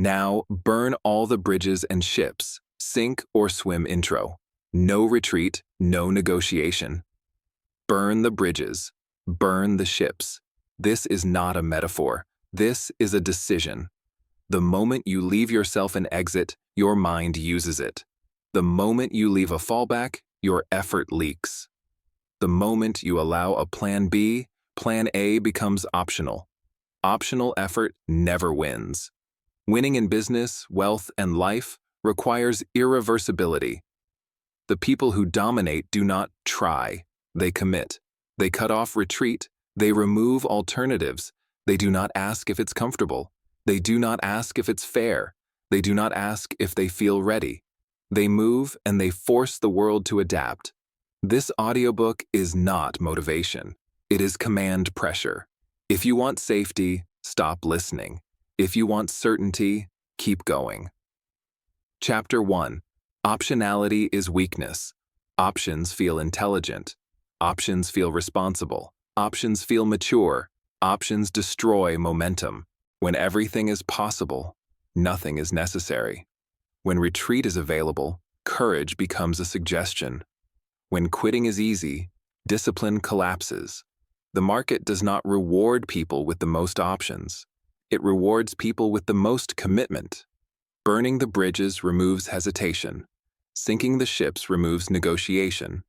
Now, burn all the bridges and ships, sink or swim intro. No retreat, no negotiation. Burn the bridges, burn the ships. This is not a metaphor. This is a decision. The moment you leave yourself an exit, your mind uses it. The moment you leave a fallback, your effort leaks. The moment you allow a plan B, plan A becomes optional. Optional effort never wins. Winning in business, wealth, and life requires irreversibility. The people who dominate do not try, they commit. They cut off retreat, they remove alternatives. They do not ask if it's comfortable. They do not ask if it's fair. They do not ask if they feel ready. They move and they force the world to adapt. This audiobook is not motivation. It is command pressure. If you want safety, stop listening. If you want certainty, keep going. Chapter 1. Optionality is weakness. Options feel intelligent. Options feel responsible. Options feel mature. Options destroy momentum. When everything is possible, nothing is necessary. When retreat is available, courage becomes a suggestion. When quitting is easy, discipline collapses. The market does not reward people with the most options. It rewards people with the most commitment. Burning the bridges removes hesitation. Sinking the ships removes negotiation.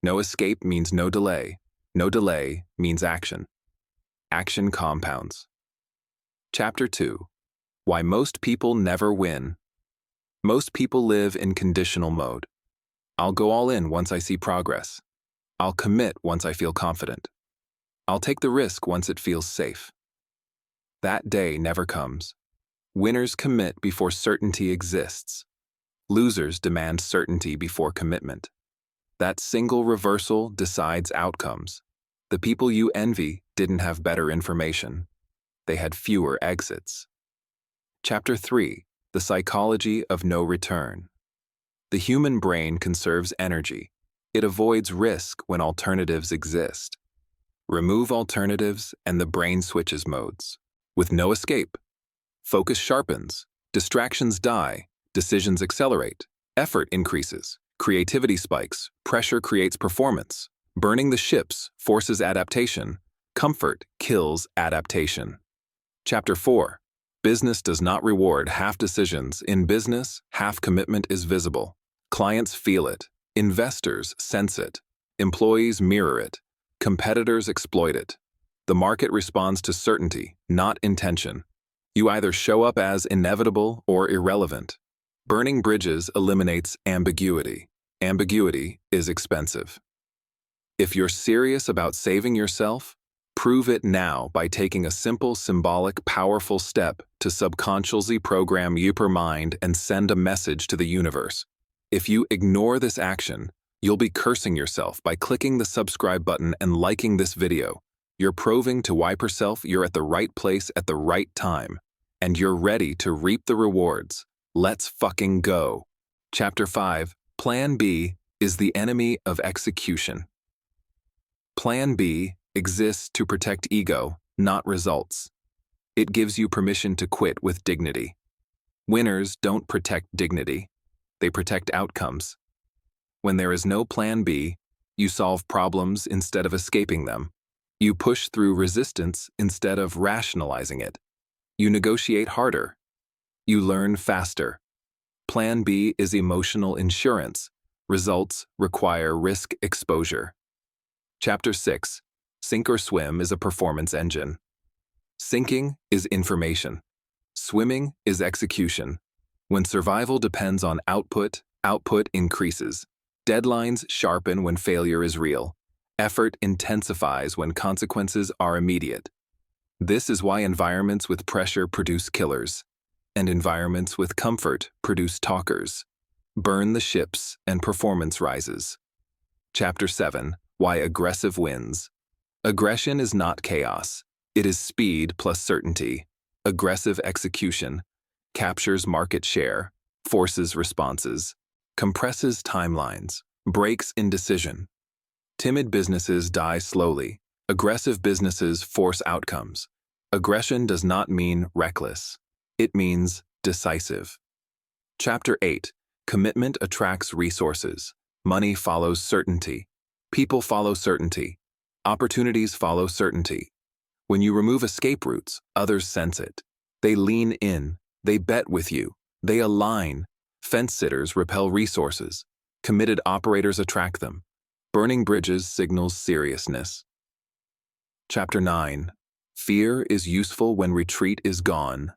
No escape means no delay. No delay means action. Action compounds. Chapter 2. Why most people never win. Most people live in conditional mode. I'll go all in once I see progress. I'll commit once I feel confident. I'll take the risk once it feels safe. That day never comes. Winners commit before certainty exists. Losers demand certainty before commitment. That single reversal decides outcomes. The people you envy didn't have better information. They had fewer exits. Chapter 3. The Psychology of No Return. The human brain conserves energy. It avoids risk when alternatives exist. Remove alternatives and the brain switches modes. With no escape. Focus sharpens. Distractions die. Decisions accelerate. Effort increases. Creativity spikes. Pressure creates performance. Burning the ships forces adaptation. Comfort kills adaptation. Chapter 4. Business does not reward half decisions. In business, half commitment is visible. Clients feel it. Investors sense it. Employees mirror it. Competitors exploit it. The market responds to certainty, not intention. You either show up as inevitable or irrelevant. Burning bridges eliminates ambiguity. Ambiguity is expensive. If you're serious about saving yourself, prove it now by taking a simple, symbolic, powerful step to subconsciously program your mind and send a message to the universe. If you ignore this action, you'll be cursing yourself by clicking the subscribe button and liking this video. You're proving to yourself you're at the right place at the right time, and you're ready to reap the rewards. Let's fucking go. Chapter 5. Plan B is the enemy of execution. Plan B exists to protect ego, not results. It gives you permission to quit with dignity. Winners don't protect dignity. They protect outcomes. When there is no plan B, you solve problems instead of escaping them. You push through resistance instead of rationalizing it. You negotiate harder. You learn faster. Plan B is emotional insurance. Results require risk exposure. Chapter 6. Sink or swim is a performance engine. Sinking is information. Swimming is execution. When survival depends on output, output increases. Deadlines sharpen when failure is real. Effort intensifies when consequences are immediate. This is why environments with pressure produce killers, and environments with comfort produce talkers. Burn the ships and performance rises. Chapter 7. Why aggressive wins. Aggression is not chaos. It is speed plus certainty. Aggressive execution captures market share, forces responses, compresses timelines, breaks indecision. Timid businesses die slowly. Aggressive businesses force outcomes. Aggression does not mean reckless. It means decisive. Chapter 8. Commitment attracts resources. Money follows certainty. People follow certainty. Opportunities follow certainty. When you remove escape routes, others sense it. They lean in. They bet with you. They align. Fence-sitters repel resources. Committed operators attract them. Burning bridges signals seriousness. Chapter 9. Fear is useful when retreat is gone.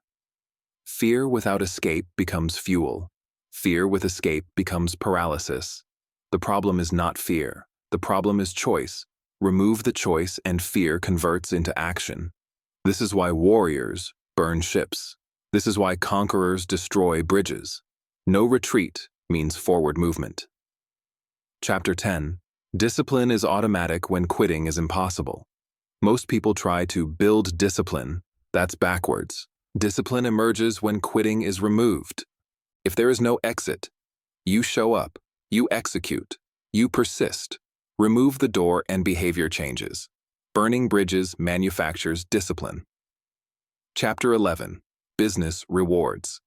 Fear without escape becomes fuel. Fear with escape becomes paralysis. The problem is not fear. The problem is choice. Remove the choice and fear converts into action. This is why warriors burn ships. This is why conquerors destroy bridges. No retreat means forward movement. Chapter 10. Discipline is automatic when quitting is impossible. Most people try to build discipline. That's backwards. Discipline emerges when quitting is removed. If there is no exit, you show up, you execute, you persist. Remove the door and behavior changes. Burning bridges manufactures discipline. Chapter 11. Business rewards.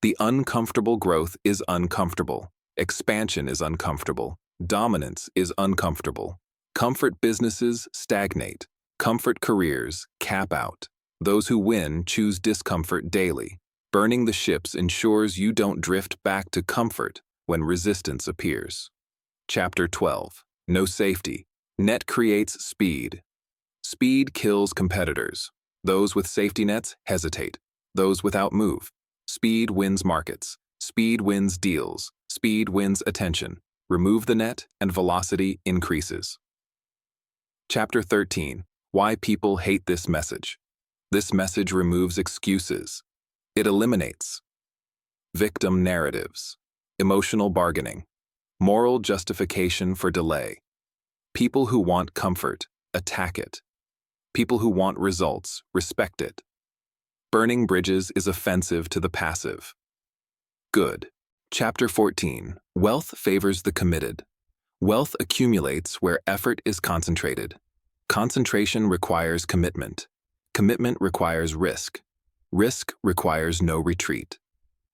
The uncomfortable growth is uncomfortable. Expansion is uncomfortable. Dominance is uncomfortable. Comfort businesses stagnate. Comfort careers cap out. Those who win choose discomfort daily. Burning the ships ensures you don't drift back to comfort when resistance appears. Chapter 12. No safety. Net creates speed. Speed kills competitors. Those with safety nets hesitate. Those without move. Speed wins markets. Speed wins deals. Speed wins attention. Remove the net and velocity increases. Chapter 13. Why people hate this message. This message removes excuses. It eliminates victim narratives, emotional bargaining, moral justification for delay. People who want comfort attack it. People who want results respect it. Burning bridges is offensive to the passive. Good. Chapter 14. Wealth favors the committed. Wealth accumulates where effort is concentrated. Concentration requires commitment. Commitment requires risk. Risk requires no retreat.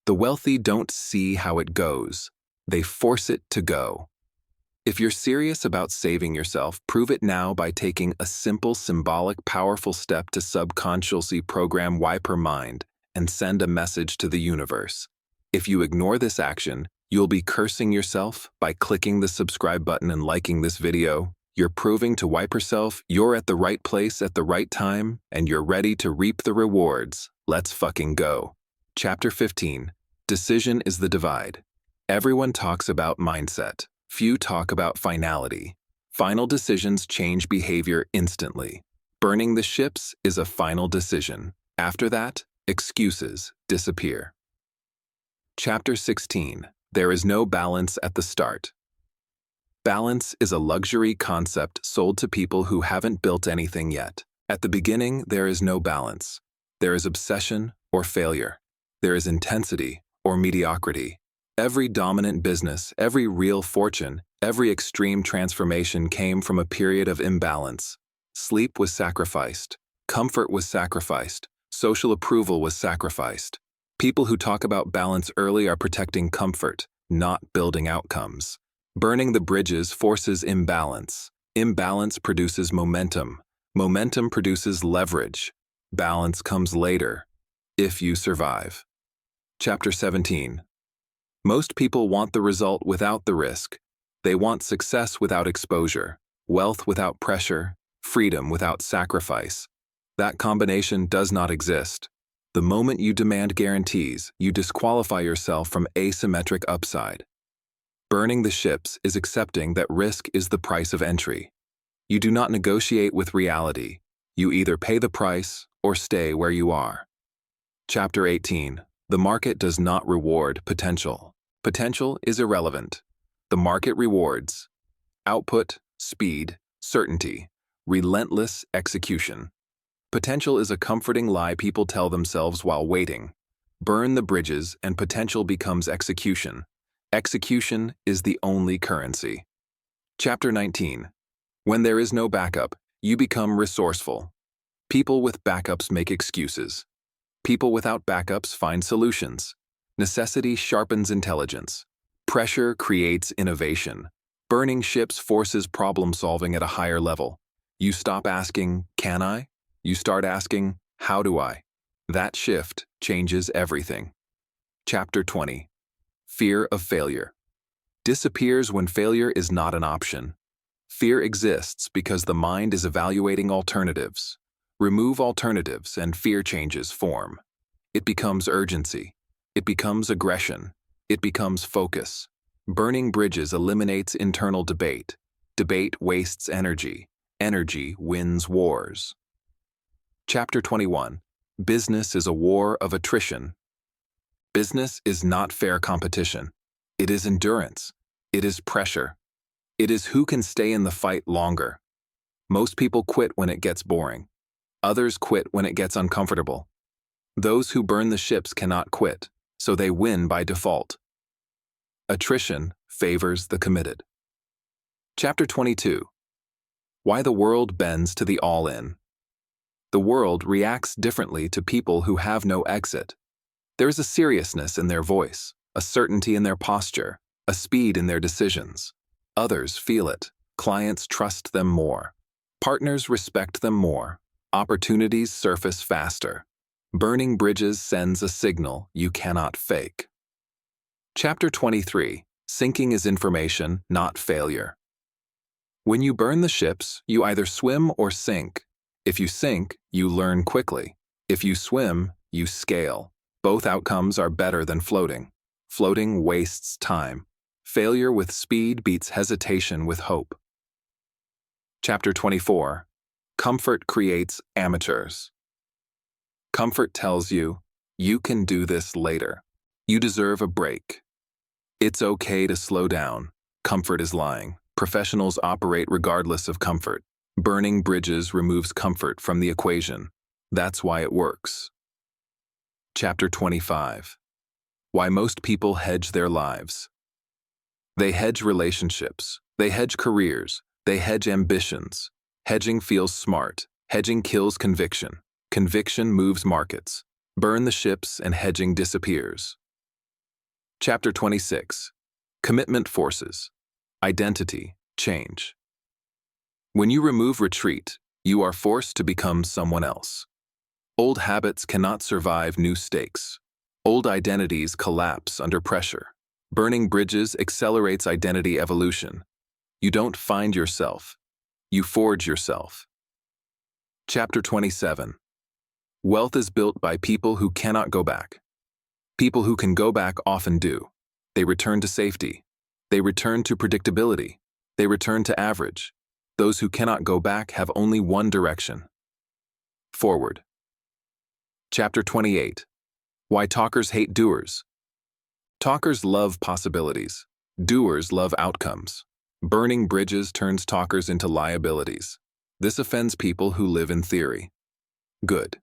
The wealthy don't see how it goes. They force it to go. If you're serious about saving yourself, prove it now by taking a simple, symbolic, powerful step to subconsciously program Wiper Mind and send a message to the universe. If you ignore this action, you'll be cursing yourself by clicking the subscribe button and liking this video. You're proving to Wiper Self you're at the right place at the right time and you're ready to reap the rewards. Let's fucking go. Chapter 15. Decision is the divide. Everyone talks about mindset. Few talk about finality. Final decisions change behavior instantly. Burning the ships is a final decision. After that, excuses disappear. Chapter 16. There is no balance at the start. Balance is a luxury concept sold to people who haven't built anything yet. At the beginning, there is no balance. There is obsession or failure. There is intensity or mediocrity. Every dominant business, every real fortune, every extreme transformation came from a period of imbalance. Sleep was sacrificed. Comfort was sacrificed. Social approval was sacrificed. People who talk about balance early are protecting comfort, not building outcomes. Burning the bridges forces imbalance. Imbalance produces momentum. Momentum produces leverage. Balance comes later, if you survive. Chapter 17. Most people want the result without the risk. They want success without exposure, wealth without pressure, freedom without sacrifice. That combination does not exist. The moment you demand guarantees, you disqualify yourself from asymmetric upside. Burning the ships is accepting that risk is the price of entry. You do not negotiate with reality. You either pay the price or stay where you are. Chapter 18. The market does not reward potential. Potential is irrelevant. The market rewards output, speed, certainty, relentless execution. Potential is a comforting lie people tell themselves while waiting. Burn the bridges and potential becomes execution. Execution is the only currency. Chapter 19. When there is no backup, you become resourceful. People with backups make excuses. People without backups find solutions. Necessity sharpens intelligence. Pressure creates innovation. Burning ships forces problem-solving at a higher level. You stop asking, "Can I?" You start asking, "How do I?" That shift changes everything. Chapter 20. Fear of failure. Disappears when failure is not an option. Fear exists because the mind is evaluating alternatives. Remove alternatives and fear changes form. It becomes urgency. It becomes aggression. It becomes focus. Burning bridges eliminates internal debate. Debate wastes energy. Energy wins wars. Chapter 21. Business is a war of attrition. Business is not fair competition. It is endurance. It is pressure. It is who can stay in the fight longer. Most people quit when it gets boring. Others quit when it gets uncomfortable. Those who burn the ships cannot quit, so they win by default. Attrition favors the committed. Chapter 22. Why the world bends to the all-in. The world reacts differently to people who have no exit. There is a seriousness in their voice, a certainty in their posture, a speed in their decisions. Others feel it. Clients trust them more. Partners respect them more. Opportunities surface faster. Burning bridges sends a signal you cannot fake. Chapter 23. Sinking is information, not failure. When you burn the ships, you either swim or sink. If you sink, you learn quickly. If you swim, you scale. Both outcomes are better than floating. Floating wastes time. Failure with speed beats hesitation with hope. Chapter 24. Comfort creates amateurs. Comfort tells you, you can do this later. You deserve a break. It's okay to slow down. Comfort is lying. Professionals operate regardless of comfort. Burning bridges removes comfort from the equation. That's why it works. Chapter 25. Why most people hedge their lives. They hedge relationships. They hedge careers. They hedge ambitions. Hedging feels smart. Hedging kills conviction. Conviction moves markets. Burn the ships and hedging disappears. Chapter 26. Commitment forces. Identity, change. When you remove retreat, you are forced to become someone else. Old habits cannot survive new stakes. Old identities collapse under pressure. Burning bridges accelerates identity evolution. You don't find yourself. You forge yourself. Chapter 27. Wealth is built by people who cannot go back. People who can go back often do. They return to safety. They return to predictability. They return to average. Those who cannot go back have only one direction. Forward. Chapter 28. Why talkers hate doers. Talkers love possibilities. Doers love outcomes. Burning bridges turns talkers into liabilities. This offends people who live in theory. Good.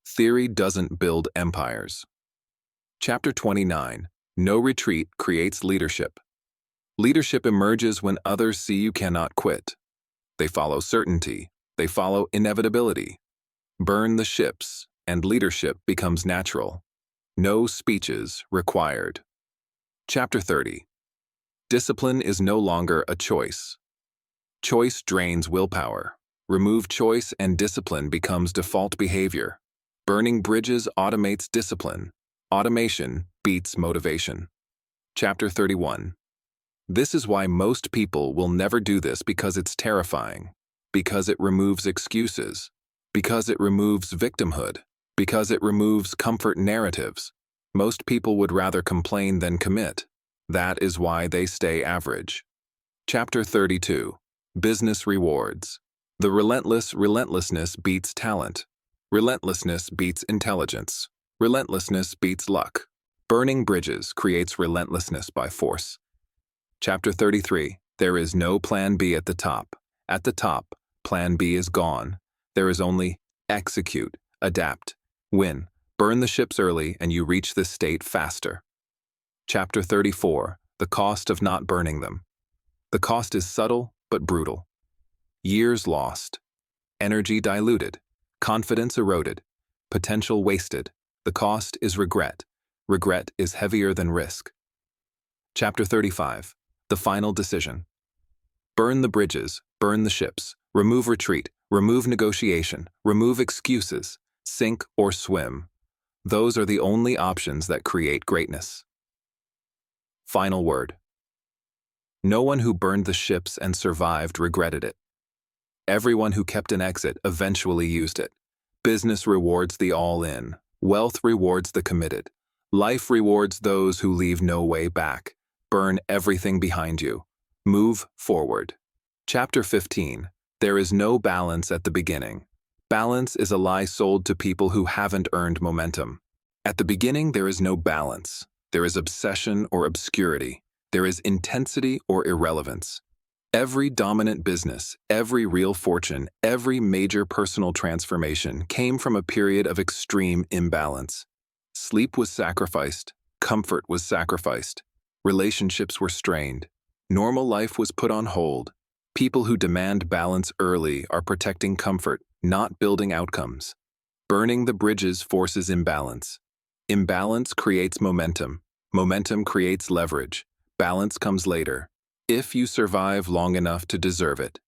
Theory doesn't build empires. Chapter 29. No retreat creates leadership. Leadership emerges when others see you cannot quit. They follow certainty. They follow inevitability. Burn the ships, and leadership becomes natural. No speeches required. Chapter 30. Discipline is no longer a choice. Choice drains willpower. Remove choice and discipline becomes default behavior. Burning bridges automates discipline. Automation beats motivation. Chapter 31. This is why most people will never do this because it's terrifying. Because it removes excuses. Because it removes victimhood. Because it removes comfort narratives. Most people would rather complain than commit. That is why they stay average. Chapter 32. Business rewards. The relentlessness beats talent. Relentlessness beats intelligence. Relentlessness beats luck. Burning bridges creates relentlessness by force. Chapter 33. There is no plan B at the top. At the top, plan B is gone. There is only execute, adapt, win. Burn the ships early and you reach this state faster. Chapter 34. The cost of not burning them. The cost is subtle but brutal. Years lost. Energy diluted. Confidence eroded. Potential wasted. The cost is regret. Regret is heavier than risk. Chapter 35. The final decision. Burn the bridges, burn the ships, remove retreat, remove negotiation, remove excuses, sink or swim. Those are the only options that create greatness. Final word. No one who burned the ships and survived regretted it. Everyone who kept an exit eventually used it. Business rewards the all-in. Wealth rewards the committed. Life rewards those who leave no way back. Burn everything behind you. Move forward. Chapter 15. There is no balance at the beginning. Balance is a lie sold to people who haven't earned momentum. At the beginning, there is no balance. There is obsession or obscurity. There is intensity or irrelevance. Every dominant business, every real fortune, every major personal transformation came from a period of extreme imbalance. Sleep was sacrificed. Comfort was sacrificed. Relationships were strained. Normal life was put on hold. People who demand balance early are protecting comfort, not building outcomes. Burning the bridges forces imbalance. Imbalance creates momentum. Momentum creates leverage. Balance comes later, if you survive long enough to deserve it.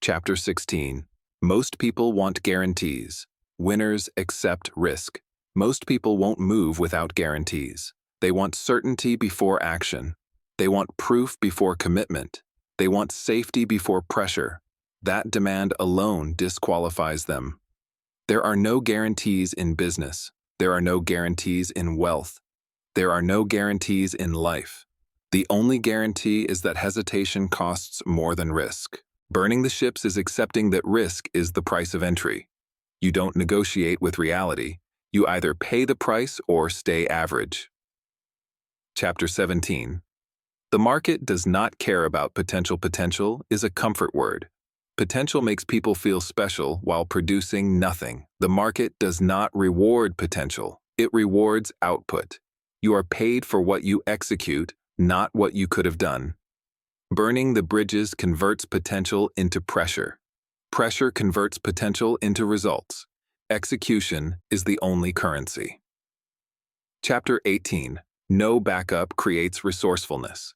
Chapter 16. Most people want guarantees. Winners accept risk. Most people won't move without guarantees. They want certainty before action. They want proof before commitment. They want safety before pressure. That demand alone disqualifies them. There are no guarantees in business. There are no guarantees in wealth. There are no guarantees in life. The only guarantee is that hesitation costs more than risk. Burning the ships is accepting that risk is the price of entry. You don't negotiate with reality. You either pay the price or stay average. Chapter 17. The market does not care about potential. Potential is a comfort word. Potential makes people feel special while producing nothing. The market does not reward potential. It rewards output. You are paid for what you execute, not what you could have done. Burning the bridges converts potential into pressure. Pressure converts potential into results. Execution is the only currency. Chapter 18. No backup creates resourcefulness.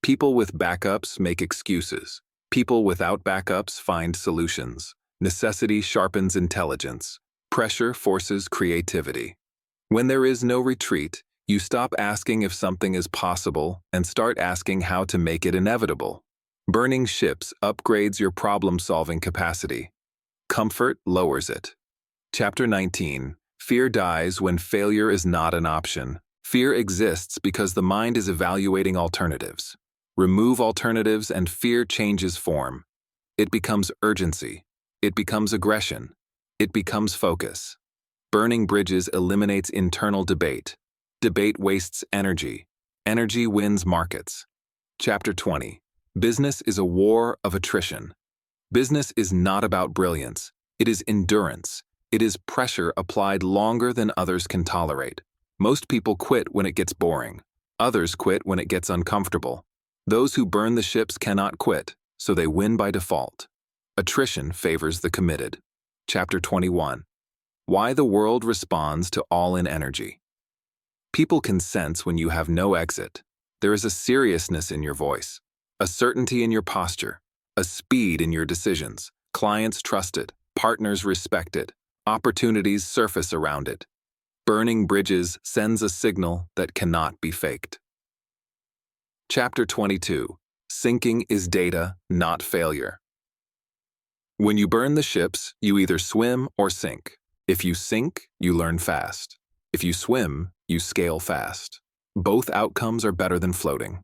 People with backups make excuses. People without backups find solutions. Necessity sharpens intelligence. Pressure forces creativity. When there is no retreat, you stop asking if something is possible and start asking how to make it inevitable. Burning ships upgrades your problem-solving capacity. Comfort lowers it. Chapter 19. Fear dies when failure is not an option. Fear exists because the mind is evaluating alternatives. Remove alternatives and fear changes form. It becomes urgency. It becomes aggression. It becomes focus. Burning bridges eliminates internal debate. Debate wastes energy. Energy wins markets. Chapter 20. Business is a war of attrition. Business is not about brilliance. It is endurance. It is pressure applied longer than others can tolerate. Most people quit when it gets boring. Others quit when it gets uncomfortable. Those who burn the ships cannot quit, so they win by default. Attrition favors the committed. Chapter 21. Why the world responds to all-in energy. People can sense when you have no exit. There is a seriousness in your voice, a certainty in your posture, a speed in your decisions. Clients trust it, partners respect it, opportunities surface around it. Burning bridges sends a signal that cannot be faked. Chapter 22. Sinking is data, not failure. When you burn the ships, you either swim or sink. If you sink, you learn fast. If you swim, you scale fast. Both outcomes are better than floating.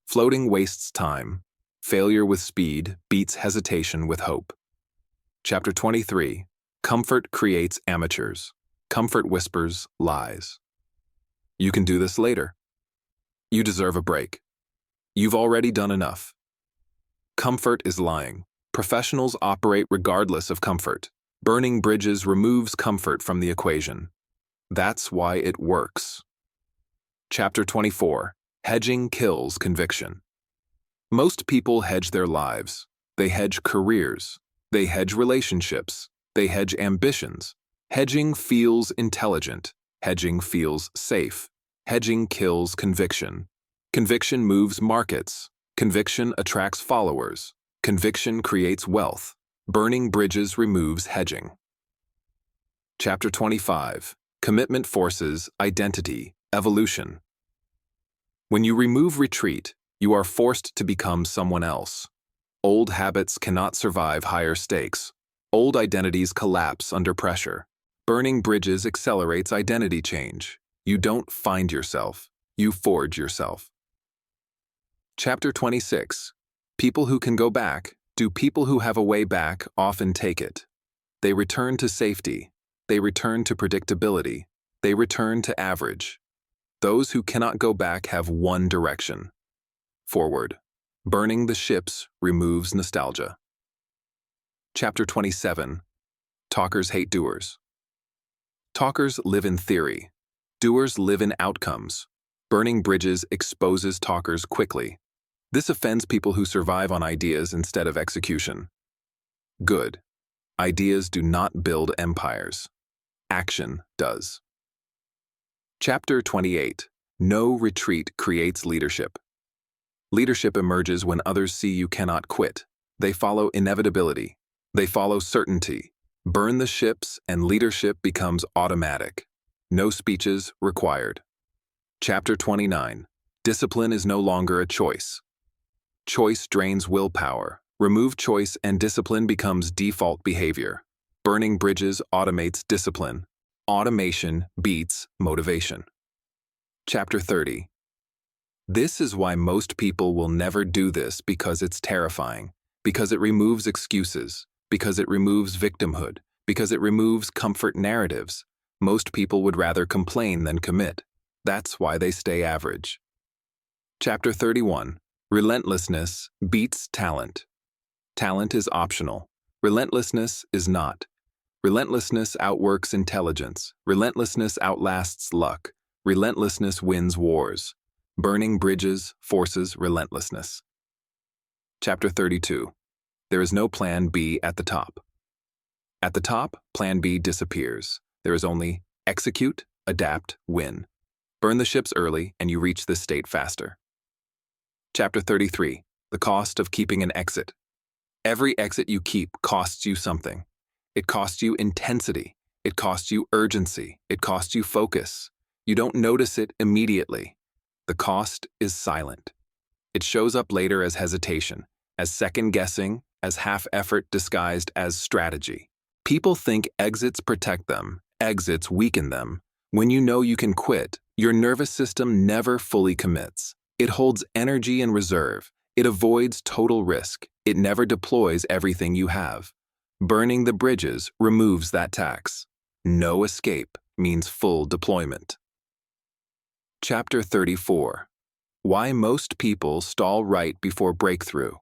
Floating wastes time. Failure with speed beats hesitation with hope. Chapter 23. Comfort creates amateurs. Comfort whispers lies. You can do this later. You deserve a break. You've already done enough. Comfort is lying. Professionals operate regardless of comfort. Burning bridges removes comfort from the equation. That's why it works. Chapter 24. Hedging kills conviction. Most people hedge their lives. They hedge careers. They hedge relationships. They hedge ambitions. Hedging feels intelligent. Hedging feels safe. Hedging kills conviction. Conviction moves markets. Conviction attracts followers. Conviction creates wealth. Burning bridges removes hedging. Chapter 25. Commitment forces identity, evolution. When you remove retreat, you are forced to become someone else. Old habits cannot survive higher stakes. Old identities collapse under pressure. Burning bridges accelerates identity change. You don't find yourself, you forge yourself. Chapter 26. People who can go back. Do people who have a way back often take it? They return to safety. They return to predictability. They return to average. Those who cannot go back have one direction: forward. Burning the ships removes nostalgia. Chapter 27. Talkers hate doers. Talkers live in theory. Doers live in outcomes. Burning bridges exposes talkers quickly. This offends people who survive on ideas instead of execution. Good. Ideas do not build empires. Action does. Chapter 28. No retreat creates leadership. Leadership emerges when others see you cannot quit. They follow inevitability. They follow certainty. Burn the ships and leadership becomes automatic. No speeches required. Chapter 29. Discipline is no longer a choice. Choice drains willpower. Remove choice and discipline becomes default behavior. Burning bridges automates discipline. Automation beats motivation. Chapter 30. This is why most people will never do this, because it's terrifying, because it removes excuses, because it removes victimhood, because it removes comfort narratives. Most people would rather complain than commit. That's why they stay average. Chapter 31. Relentlessness beats talent. Talent is optional. Relentlessness is not. Relentlessness outworks intelligence. Relentlessness outlasts luck. Relentlessness wins wars. Burning bridges forces relentlessness. Chapter 32. There is no plan B at the top. At the top, plan B disappears. There is only execute, adapt, win. Burn the ships early and you reach this state faster. Chapter 33. The cost of keeping an exit. Every exit you keep costs you something. It costs you intensity. It costs you urgency. It costs you focus. You don't notice it immediately. The cost is silent. It shows up later as hesitation, as second-guessing, as half-effort disguised as strategy. People think exits protect them. Exits weaken them. When you know you can quit, your nervous system never fully commits. It holds energy in reserve. It avoids total risk. It never deploys everything you have. Burning the bridges removes that tax. No escape means full deployment. Chapter 34. Why most people stall right before breakthrough.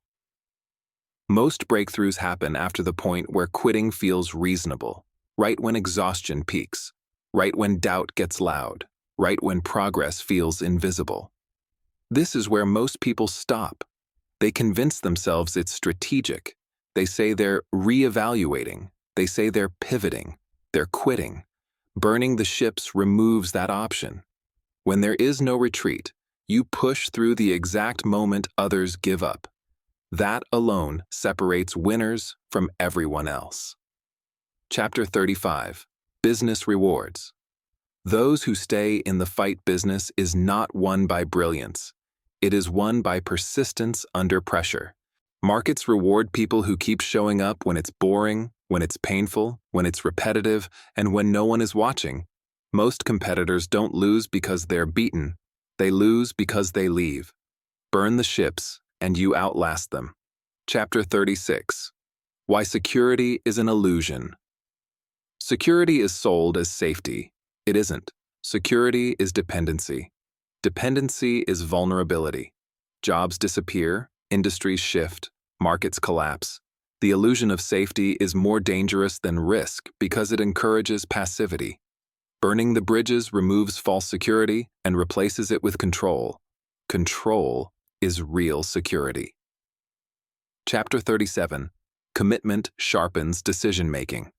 Most breakthroughs happen after the point where quitting feels reasonable, right when exhaustion peaks, right when doubt gets loud, right when progress feels invisible. This is where most people stop. They convince themselves it's strategic. They say they're reevaluating. They say they're pivoting. They're quitting. Burning the ships removes that option. When there is no retreat, you push through the exact moment others give up. That alone separates winners from everyone else. Chapter 35. Business rewards. Those who stay in the fight business is not won by brilliance. It is won by persistence under pressure. Markets reward people who keep showing up when it's boring, when it's painful, when it's repetitive, and when no one is watching. Most competitors don't lose because they're beaten. They lose because they leave. Burn the ships, and you outlast them. Chapter 36. Why security is an illusion. Security is sold as safety. It isn't. Security is dependency. Dependency is vulnerability. Jobs disappear, industries shift, markets collapse. The illusion of safety is more dangerous than risk because it encourages passivity. Burning the bridges removes false security and replaces it with control. Control is real security. Chapter 37. Commitment sharpens decision-making.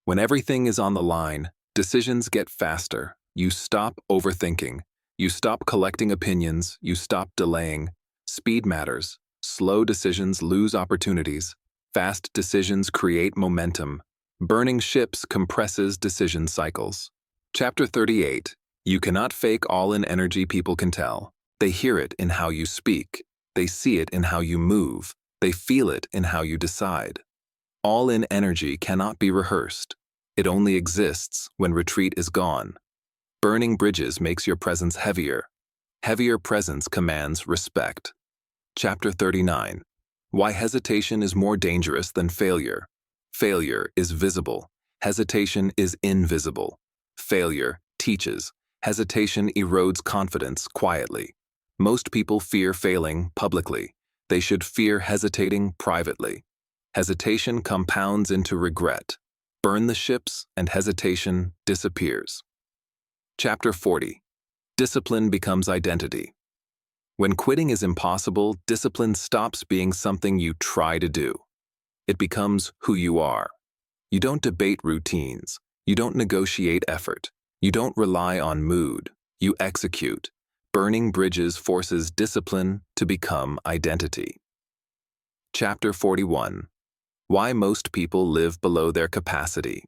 When everything is on the line, Decisions get faster. You stop overthinking. You stop collecting opinions. You stop delaying. Speed matters. Slow decisions lose opportunities. Fast decisions create momentum. Burning ships compresses decision cycles. Chapter 38. You cannot fake all-in energy people can tell. They hear it in how you speak. They see it in how you move. They feel it in how you decide. All-in energy cannot be rehearsed. It only exists when retreat is gone. Burning bridges makes your presence heavier. Heavier presence commands respect. Chapter 39. Why hesitation is more dangerous than failure. Failure is visible. Hesitation is invisible. Failure teaches. Hesitation erodes confidence quietly. Most people fear failing publicly. They should fear hesitating privately. Hesitation compounds into regret. Burn the ships and hesitation disappears. Chapter 40. Discipline becomes identity. When quitting is impossible, discipline stops being something you try to do. It becomes who you are. You don't debate routines. You don't negotiate effort. You don't rely on mood. You execute. Burning bridges forces discipline to become identity. Chapter 41. Why most people live below their capacity.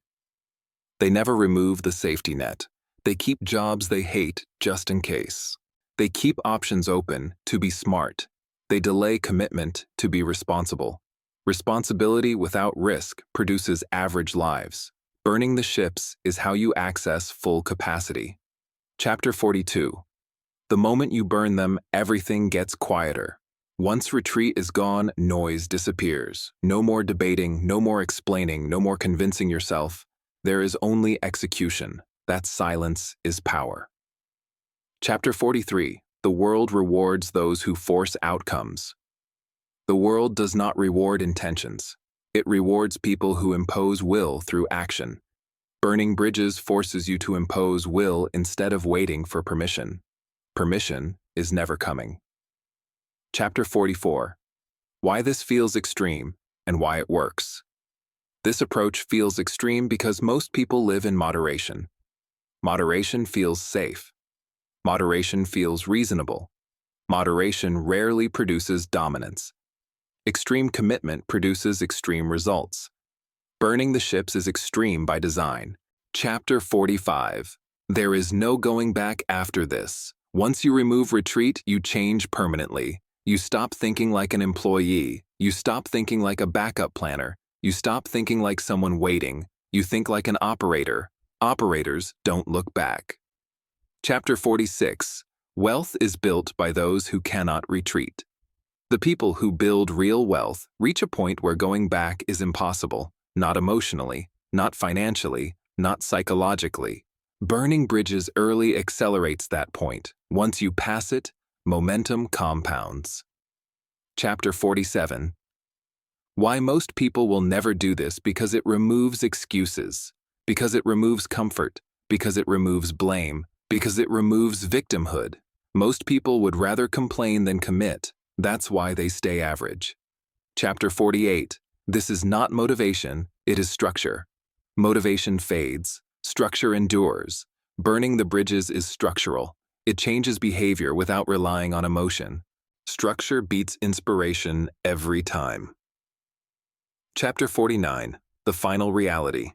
They never remove the safety net. They keep jobs they hate just in case. They keep options open to be smart. They delay commitment to be responsible. Responsibility without risk produces average lives. Burning the ships is how you access full capacity. Chapter 42. The moment you burn them, everything gets quieter. Once retreat is gone, noise disappears. No more debating, no more explaining, no more convincing yourself. There is only execution. That silence is power. Chapter 43. The world rewards those who force outcomes. The world does not reward intentions. It rewards people who impose will through action. Burning bridges forces you to impose will instead of waiting for permission. Permission is never coming. Chapter 44. Why this feels extreme and why it works. This approach feels extreme because most people live in moderation. Moderation feels safe. Moderation feels reasonable. Moderation rarely produces dominance. Extreme commitment produces extreme results. Burning the ships is extreme by design. Chapter 45. There is no going back after this. Once you remove retreat, you change permanently. You stop thinking like an employee. You stop thinking like a backup planner. You stop thinking like someone waiting. You think like an operator. Operators don't look back. Chapter 46. Wealth is built by those who cannot retreat. The people who build real wealth reach a point where going back is impossible, not emotionally, not financially, not psychologically. Burning bridges early accelerates that point. Once you pass it, momentum compounds. Chapter 47. Why most people will never do this because it removes excuses, because it removes comfort, because it removes blame, because it removes victimhood. Most people would rather complain than commit. That's why they stay average. Chapter 48. This is not motivation, it is structure. Motivation fades. Structure endures. Burning the bridges is structural. It changes behavior without relying on emotion. Structure beats inspiration every time. Chapter 49. The final reality.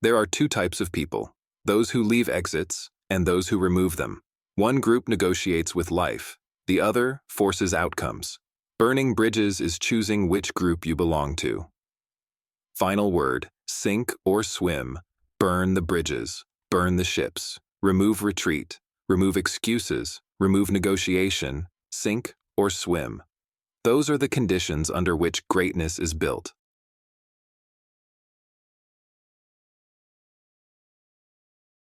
There are two types of people, those who leave exits and those who remove them. One group negotiates with life, the other forces outcomes. Burning bridges is choosing which group you belong to. Final word, sink or swim. Burn the bridges, burn the ships, remove retreat, remove excuses, remove negotiation, sink or swim. Those are the conditions under which greatness is built.